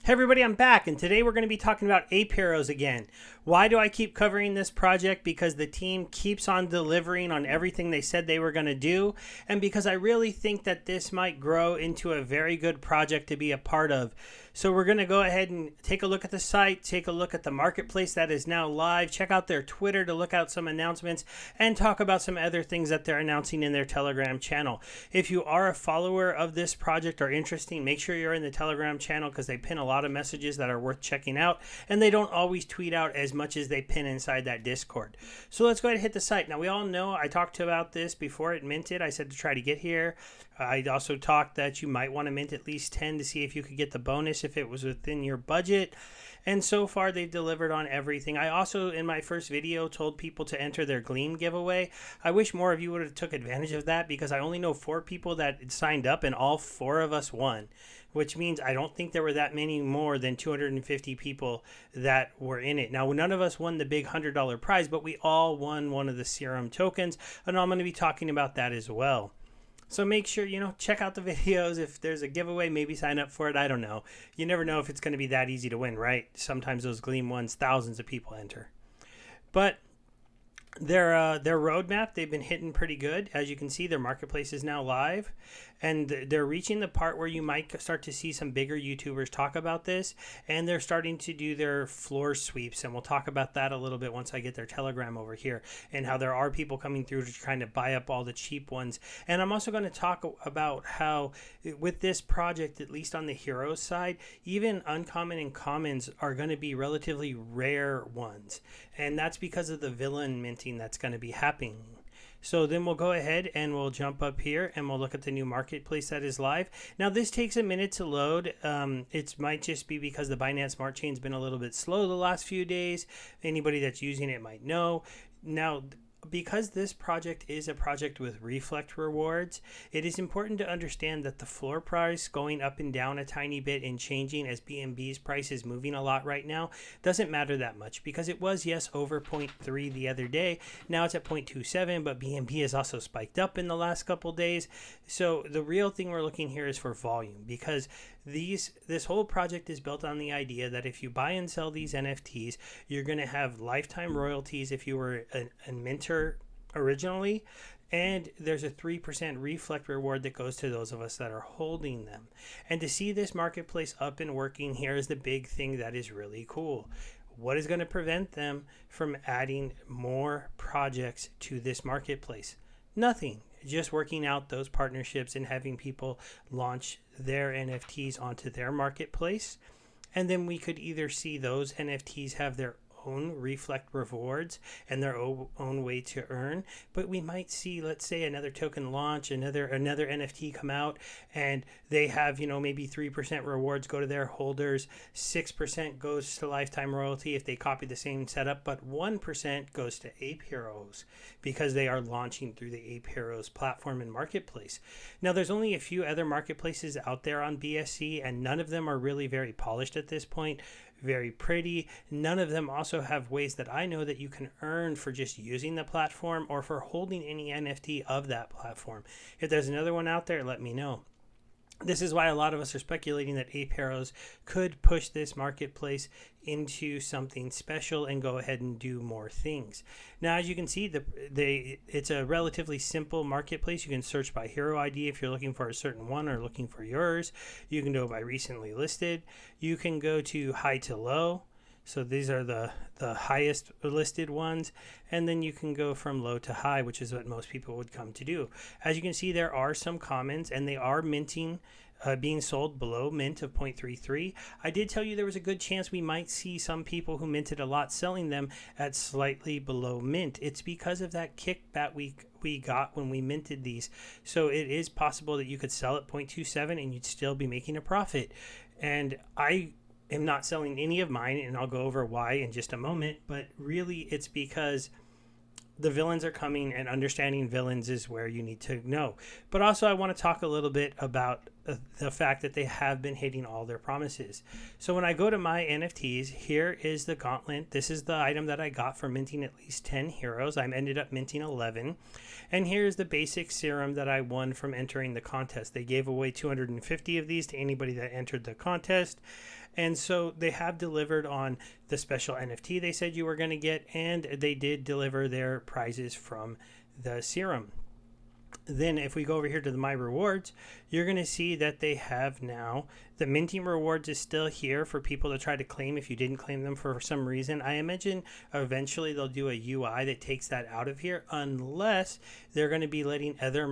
Hey everybody, I'm back, and today we're going to be talking about Ape Heroes again. Why do I keep covering this project? Because the team keeps on delivering on everything they said they were going to do, and because I really think that this might grow into a very good project to be a part of. So we're going to go ahead and take a look at the site, take a look at the marketplace that is now live, check out their Twitter to look out some announcements, and talk about some other things that they're announcing in their Telegram channel. If you are a follower of this project or interesting, make sure you're in the Telegram channel because they pin a lot of messages that are worth checking out, and they don't always tweet out as much as they pin inside that Discord. So let's go ahead and hit the site. Now, we all know I talked about this before it minted. I said to try to get here. I also talked that you might want to mint at least 10 to see if you could get the bonus if it was within your budget. And so far, they've delivered on everything. I also, in my first video, told people to enter their Gleam giveaway. I wish more of you would have took advantage of that because I only know 4 people that signed up and all 4 of us won, which means I don't think there were that many more than 250 people that were in it. Now, none of us won the big $100 prize, but we all won one of the serum tokens, and I'm going to be talking about that as well. So make sure, check out the videos. If there's a giveaway, maybe sign up for it. I don't know. You never know if it's going to be that easy to win, right? Sometimes those Gleam ones, thousands of people enter. But their roadmap, they've been hitting pretty good. As you can see, their marketplace is now live, and they're reaching the part where you might start to see some bigger YouTubers talk about this, and they're starting to do their floor sweeps, and we'll talk about that a little bit once I get their Telegram over here, and how there are people coming through to trying to buy up all the cheap ones. And I'm also going to talk about how with this project, at least on the Heroes side, even uncommon and commons are going to be relatively rare ones, and that's because of the villain minting that's going to be happening. So then we'll go ahead and we'll jump up here and we'll look at the new marketplace that is live. Now this takes a minute to load. It might just be because the Binance Smart Chain's been a little bit slow the last few days. Anybody that's using it might know. Now, because this project is a project with reflect rewards, it is important to understand that the floor price going up and down a tiny bit and changing as BNB's price is moving a lot right now doesn't matter that much, because it was, yes, over 0.3 the other day. Now it's at 0.27, but BNB has also spiked up in the last couple days. So the real thing we're looking here is for volume, because this whole project is built on the idea that if you buy and sell these NFTs, you're going to have lifetime royalties if you were a minter originally, and there's a 3% reflect reward that goes to those of us that are holding them. And to see this marketplace up and working, here is the big thing that is really cool. What is going to prevent them from adding more projects to this marketplace? Nothing. Just working out those partnerships and having people launch their NFTs onto their marketplace. And then we could either see those NFTs have their own reflect rewards and their own way to earn, but we might see, let's say, another token launch, another NFT come out, and they have, maybe 3% rewards go to their holders, 6% goes to lifetime royalty if they copy the same setup, but 1% goes to Ape Heroes because they are launching through the Ape Heroes platform and marketplace. Now, there's only a few other marketplaces out there on BSC, and none of them are really very polished at this point, very pretty. None of them also have ways that I know that you can earn for just using the platform or for holding any NFT of that platform. If there's another one out there, let me know. This is why a lot of us are speculating that Ape Heroes could push this marketplace into something special and go ahead and do more things. Now, as you can see, it's a relatively simple marketplace. You can search by hero ID if you're looking for a certain one or looking for yours. You can go by recently listed. You can go to high to low. So these are the highest listed ones. And then you can go from low to high, which is what most people would come to do. As you can see, there are some commons, and they are minting, being sold below mint of 0.33. I did tell you there was a good chance we might see some people who minted a lot selling them at slightly below mint. It's because of that kickback we got when we minted these. So it is possible that you could sell at 0.27 and you'd still be making a profit. And I am not selling any of mine, and I'll go over why in just a moment, but really it's because the villains are coming, and understanding villains is where you need to know. But also I want to talk a little bit about the fact that they have been hitting all their promises. So when I go to my NFTs, here is the gauntlet. This is the item that I got for minting at least 10 heroes. I ended up minting 11. And here's the basic serum that I won from entering the contest. They gave away 250 of these to anybody that entered the contest. And so they have delivered on the special NFT they said you were going to get, and they did deliver their prizes from the serum. Then if we go over here to the My Rewards, you're going to see that they have now the minting rewards is still here for people to try to claim if you didn't claim them for some reason. I imagine eventually they'll do a UI that takes that out of here, unless they're going to be letting other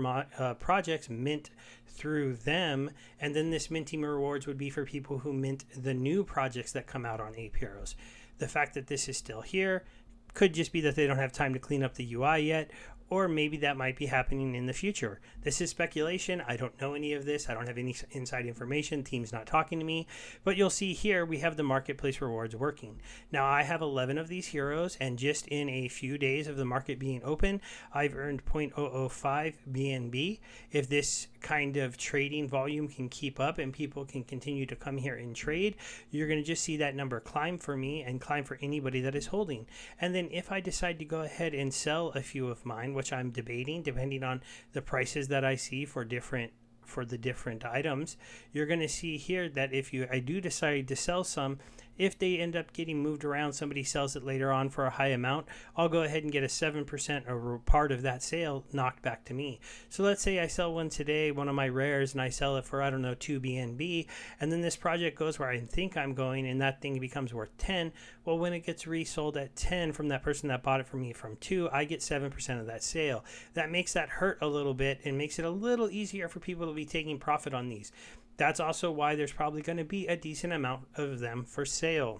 projects mint through them. And then this minting rewards would be for people who mint the new projects that come out on Ape Heroes. The fact that this is still here could just be that they don't have time to clean up the UI yet, or maybe that might be happening in the future. This is speculation. I don't know any of this. I don't have any inside information. Team's not talking to me. But you'll see here we have the marketplace rewards working. Now I have 11 of these heroes, and just in a few days of the market being open, I've earned 0.005 BNB. If this kind of trading volume can keep up and people can continue to come here and trade, you're going to just see that number climb for me and climb for anybody that is holding. And then if I decide to go ahead and sell a few of mine, which I'm debating depending on the prices that I see for the different items, you're going to see here that if I do decide to sell some, if they end up getting moved around, somebody sells it later on for a high amount, I'll go ahead and get a 7% or part of that sale knocked back to me. So let's say I sell one today, one of my rares, and I sell it for, I don't know, 2 BNB, and then this project goes where I think I'm going, and that thing becomes worth 10. Well, when it gets resold at 10 from that person that bought it from me from 2, I get 7% of that sale. That makes that hurt a little bit and makes it a little easier for people to be taking profit on these. That's also why there's probably going to be a decent amount of them for sale.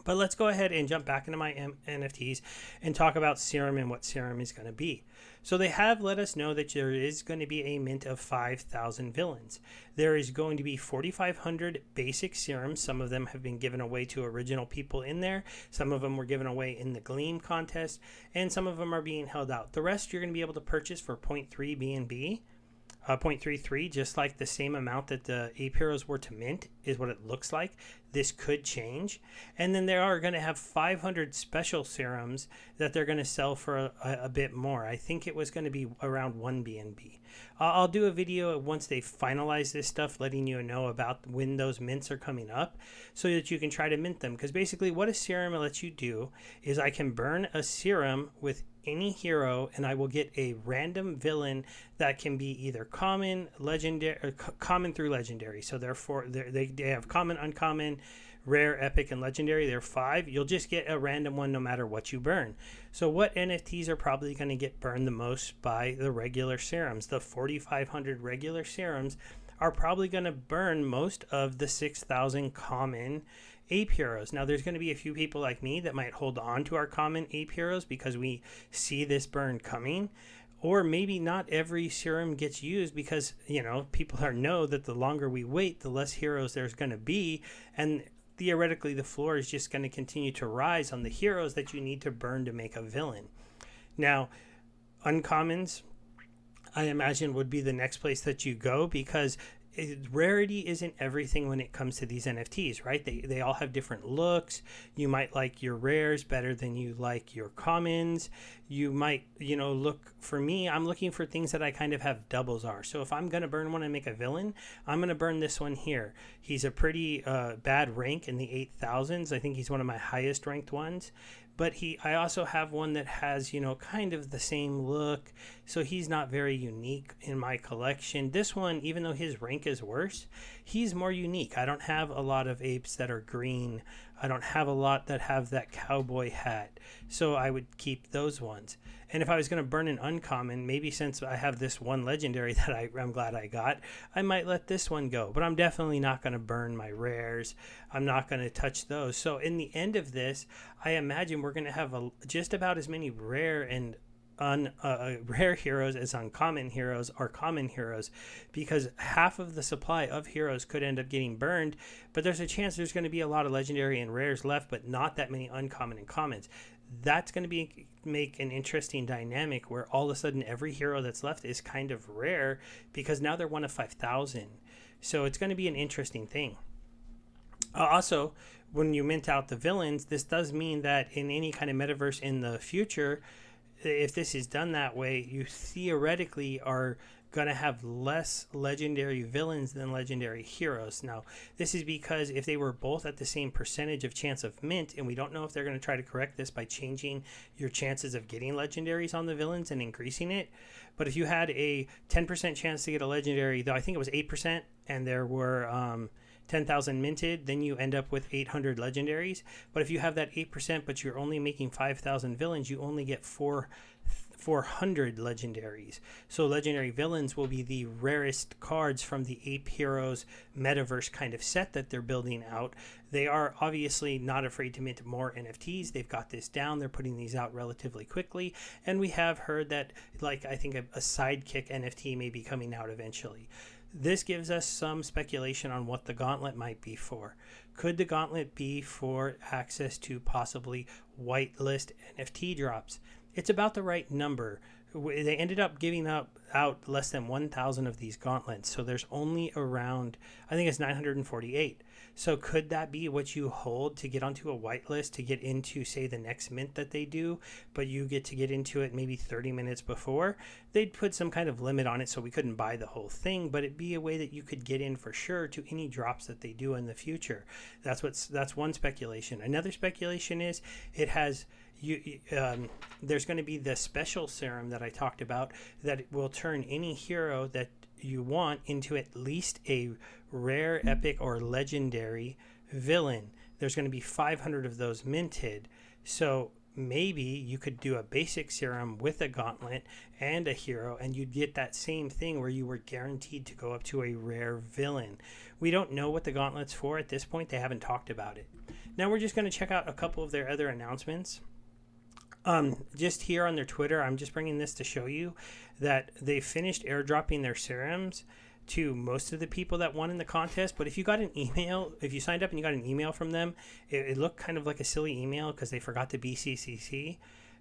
But let's go ahead and jump back into my NFTs and talk about serum and what serum is going to be. So they have let us know that there is going to be a mint of 5,000 villains. There is going to be 4,500 basic serums. Some of them have been given away to original people in there. Some of them were given away in the Gleam contest, and some of them are being held out. The rest you're going to be able to purchase for 0.3 BNB. 0.33, just like the same amount that the Ape Heroes were to mint is what it looks like. This could change. And then they are going to have 500 special serums that they're going to sell for a bit more. I think it was going to be around 1 BNB. I'll do a video once they finalize this stuff, letting you know about when those mints are coming up so that you can try to mint them. Because basically what a serum lets you do is I can burn a serum with any hero, and I will get a random villain that can be either common, legendary, or common through legendary. So therefore, they have common, uncommon, rare, epic, and legendary. There are 5. You'll just get a random one no matter what you burn. So what NFTs are probably going to get burned the most by the regular serums? The 4,500 regular serums are probably going to burn most of the 6,000 common Ape Heroes. Now there's going to be a few people like me that might hold on to our common Ape Heroes because we see this burn coming, or maybe not every serum gets used because, you know, people know that the longer we wait, the less heroes there's going to be, and theoretically the floor is just going to continue to rise on the heroes that you need to burn to make a villain. Now, uncommons, I imagine, would be the next place that you go because rarity isn't everything when it comes to these NFTs, right? They all have different looks. You might like your rares better than you like your commons. You might, look, for me, I'm looking for things that I kind of have doubles are. So if I'm going to burn one and make a villain, I'm going to burn this one here. He's a pretty bad rank in the 8,000s. I think he's one of my highest ranked ones. But I also have one that has, kind of the same look. So he's not very unique in my collection. This one, even though his rank is worse, he's more unique. I don't have a lot of apes that are green. I don't have a lot that have that cowboy hat. So I would keep those ones. And if I was going to burn an uncommon, maybe since I have this one legendary that I'm glad I got, I might let this one go. But I'm definitely not going to burn my rares. I'm not going to touch those. So in the end of this, I imagine we're going to have just about as many rare and rare heroes as uncommon heroes are common heroes, because half of the supply of heroes could end up getting burned, but there's a chance there's going to be a lot of legendary and rares left, but not that many uncommon and commons. That's going to be make an interesting dynamic where all of a sudden every hero that's left is kind of rare because now they're 1 of 5,000. So it's going to be an interesting thing. Also, when you mint out the villains, this does mean that in any kind of metaverse in the future, if this is done that way, you theoretically are going to have less legendary villains than legendary heroes. Now, this is because if they were both at the same percentage of chance of mint, and we don't know if they're going to try to correct this by changing your chances of getting legendaries on the villains and increasing it. But if you had a 10% chance to get a legendary, though I think it was 8%, and there were 10,000 minted, then you end up with 800 legendaries. But if you have that 8%, but you're only making 5,000 villains, you only get 400 legendaries. So legendary villains will be the rarest cards from the Ape Heroes metaverse kind of set that they're building out. They are obviously not afraid to mint more NFTs. They've got this down. They're putting these out relatively quickly. And we have heard that, like, I think a sidekick NFT may be coming out eventually. This gives us some speculation on what the gauntlet might be for. Could the gauntlet be for access to possibly whitelist NFT drops? It's about the right number. They ended up giving out less than 1,000 of these gauntlets. So there's only around, I think it's 948. So could that be what you hold to get onto a whitelist to get into, say, the next mint that they do, but you get to get into it maybe 30 minutes before? They'd put some kind of limit on it so we couldn't buy the whole thing, but it'd be a way that you could get in for sure to any drops that they do in the future. That's one speculation. Another speculation is it has... there's going to be the special serum that I talked about that will turn any hero that you want into at least a rare, epic, or legendary villain. There's going to be 500 of those minted. So maybe you could do a basic serum with a gauntlet and a hero, and you'd get that same thing where you were guaranteed to go up to a rare villain. We don't know what the gauntlet's for at this point. They haven't talked about it. Now we're just going to check out a couple of their other announcements. Just here on their Twitter, I'm just bringing this to show you that they finished airdropping their serums to most of the people that won in the contest. But if you got an email, if you signed up and you got an email from them, it looked kind of like a silly email because they forgot to BCCC.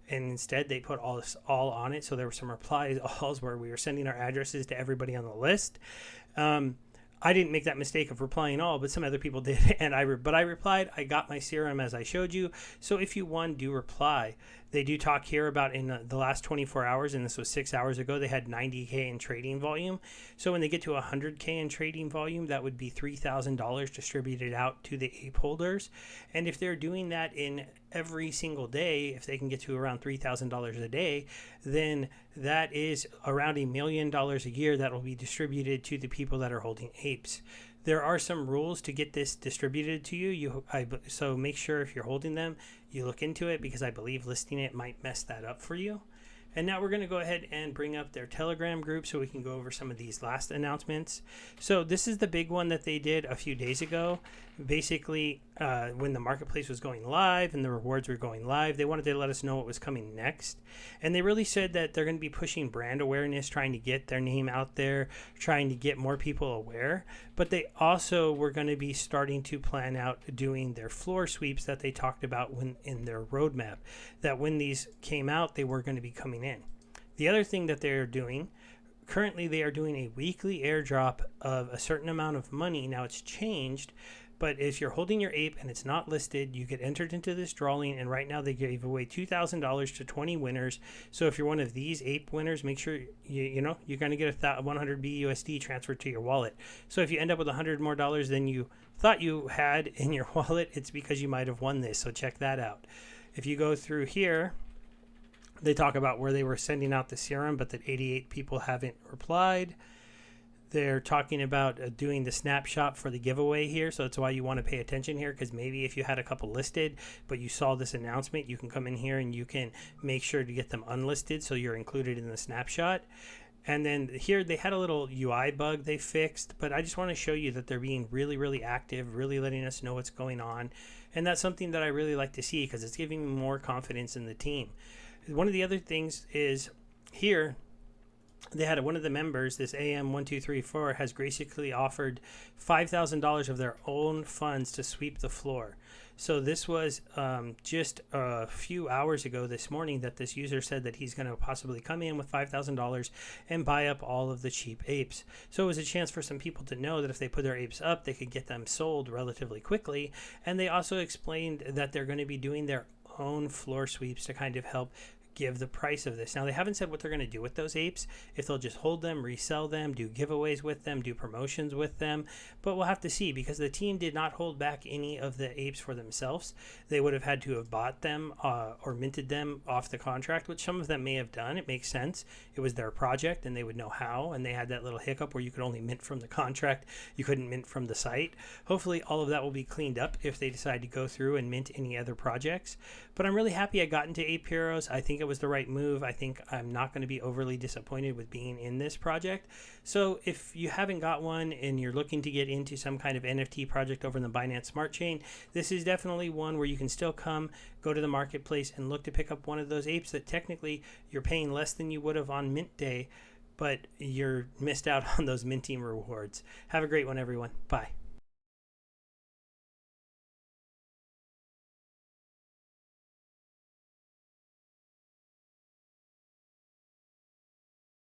And instead they put all on it. So there were some replies alls where we were sending our addresses to everybody on the list. I didn't make that mistake of replying all, but some other people did. And I replied. I got my serum as I showed you. So if you won, do reply. They do talk here about in the last 24 hours, and this was 6 hours ago, they had 90K in trading volume. So when they get to 100K in trading volume, that would be $3,000 distributed out to the ape holders. And if they're doing that in every single day, if they can get to around $3,000 a day, then that is around $1 million a year that will be distributed to the people that are holding apes. There are some rules to get this distributed to you. So make sure if you're holding them, you look into it, because I believe listing it might mess that up for you. And now we're going to go ahead and bring up their Telegram group so we can go over some of these last announcements. So this is the big one that they did a few days ago. Basically, when the marketplace was going live and the rewards were going live, they wanted to let us know what was coming next. And they really said that they're going to be pushing brand awareness, trying to get their name out there, trying to get more people aware. But they also were going to be starting to plan out doing their floor sweeps that they talked about in their roadmap, that when these came out, they were going to be coming in. The other thing that they're doing, currently they are doing a weekly airdrop of a certain amount of money. Now it's changed, but if you're holding your ape and it's not listed, you get entered into this drawing, and right now they gave away $2,000 to 20 winners. So if you're one of these ape winners, make sure you're going to get 100 BUSD transferred to your wallet. So if you end up with $100 more than you thought you had in your wallet, it's because you might have won this. So check that out. If you go through here, they talk about where they were sending out the serum, but that 88 people haven't replied. They're talking about doing the snapshot for the giveaway here, so that's why you want to pay attention here, because maybe if you had a couple listed but you saw this announcement, you can come in here and you can make sure to get them unlisted so you're included in the snapshot. And then here they had a little UI bug they fixed, but I just want to show you that they're being really, really active, really letting us know what's going on. And that's something that I really like to see, because it's giving me more confidence in the team. One of the other things is here, they had one of the members, this AM1234, has graciously offered $5,000 of their own funds to sweep the floor. So this was just a few hours ago this morning that this user said that he's going to possibly come in with $5,000 and buy up all of the cheap apes. So it was a chance for some people to know that if they put their apes up, they could get them sold relatively quickly. And they also explained that they're going to be doing their own floor sweeps to kind of help give the price of this. Now, they haven't said what they're going to do with those apes, if they'll just hold them, resell them, do giveaways with them, do promotions with them, but we'll have to see, because the team did not hold back any of the apes for themselves. They would have had to have bought them or minted them off the contract, which some of them may have done. It makes sense. It was their project and they would know how, and they had that little hiccup where you could only mint from the contract, you couldn't mint from the site. Hopefully all of that will be cleaned up if they decide to go through and mint any other projects. But I'm really happy I got into Ape Heroes. I think it was the right move. I think I'm not going to be overly disappointed with being in this project. So if you haven't got one and you're looking to get into some kind of NFT project over in the Binance Smart Chain, this is definitely one where you can still go to the marketplace and look to pick up one of those apes that technically you're paying less than you would have on mint day, but you're missed out on those minting rewards. Have a great one, everyone. Bye.